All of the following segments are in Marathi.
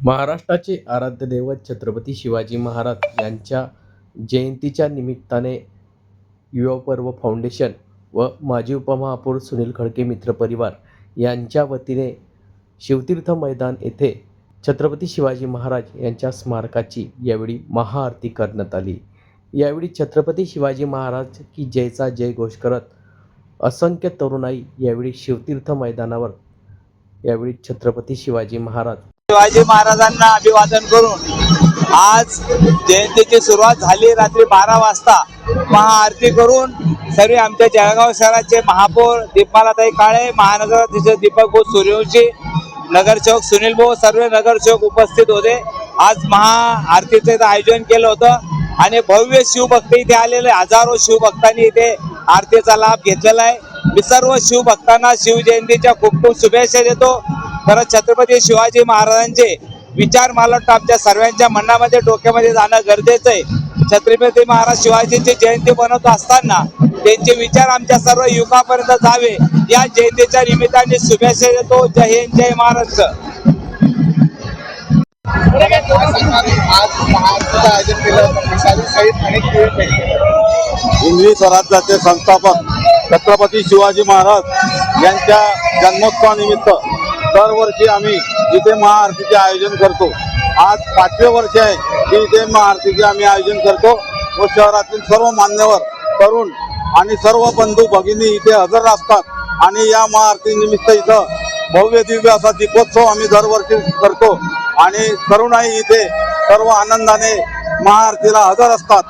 महाराष्ट्राचे आराध्य दैवत छत्रपती शिवाजी महाराज यांच्या जयंतीच्या निमित्ताने युवा पर्व फाउंडेशन व माजी उपमहापौर सुनील खडके मित्र परिवार यांच्या वतीने शिवतीर्थ मैदान येथे छत्रपती शिवाजी महाराज यांच्या स्मारकाची यावेळी महाआरती करण्यात आली। यावेळी छत्रपती शिवाजी महाराज की जयचा जयघोष करत असंख्य तरुणाई यावेळी शिवतीर्थ मैदानावर यावेळी छत्रपती शिवाजी महाराजांना अभिवादन करून आज जयंतीची सुरुवात झाली। रात्री 12 वाजता महाआरती करून सर्व आमच्या जळगाव शहराचे महापौर दीपमालाताई काळे, महानगराध्यक्ष दीपक भाऊ सूर्यवंशी, नगरसेवक सुनील भाऊ, सर्व नगरसेवक उपस्थित होते। आज महाआरतीचे आयोजन केलं होतं आणि भव्य शिवभक्त इथे आलेले हजारो शिवभक्तांनी इथे आरतीचा लाभ घेतलेला आहे। मी सर्व शिवभक्तांना शिवजयंतीच्या खूप खूप शुभेच्छा देतो। खरंच छत्रपती शिवाजी महाराजांचे विचार मला वाटतं आमच्या सर्वांच्या मनामध्ये डोक्यामध्ये जाणं गरजेचं आहे। छत्रपती महाराज शिवाजींची जयंती बनवत असताना त्यांचे विचार आमच्या सर्व युवकांपर्यंत जावे या जयंतीच्या निमित्ताने शुभेच्छा देतो। जय हिंद, जय महाराष्ट्र। हिंदवी स्वराज्याचे संस्थापक छत्रपती शिवाजी महाराज यांच्या जन्मोत्सवानिमित्त दरवर्षी आम्ही इथे महाआरतीचे आयोजन करतो। आज 5वे वर्ष आहे की इथे महाआरतीचे आम्ही आयोजन करतो व शहरातील सर्व मान्यवर तरुण आणि सर्व बंधू भगिनी इथे हजर असतात आणि या महाआरती निमित्त इथं भव्य दिव्य असा दीपोत्सव आम्ही दरवर्षी करतो आणि तरुणाई इथे सर्व आनंदाने महाआरतीला हजर असतात।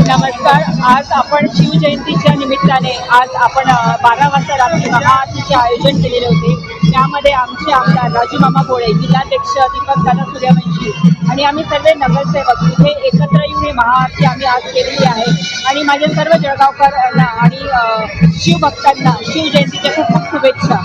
नमस्कार। आज आपण शिवजयंतीच्या निमित्ताने आज आपण 12 वाजता रात्री महाआरतीचे आयोजन केलेले होते। त्यामध्ये आमचे आमदार राजू मामा भोळे, जिल्हाध्यक्ष दीपक दादा सूर्यवंशी आणि आम्ही सर्व नगरसेवक इथे एकत्र येऊन ही महाआरती आम्ही आज केलेली आहे आणि माझ्या सर्व जळगावकरांना आणि शिवभक्तांना शिवजयंतीच्या खूप खूप शुभेच्छा।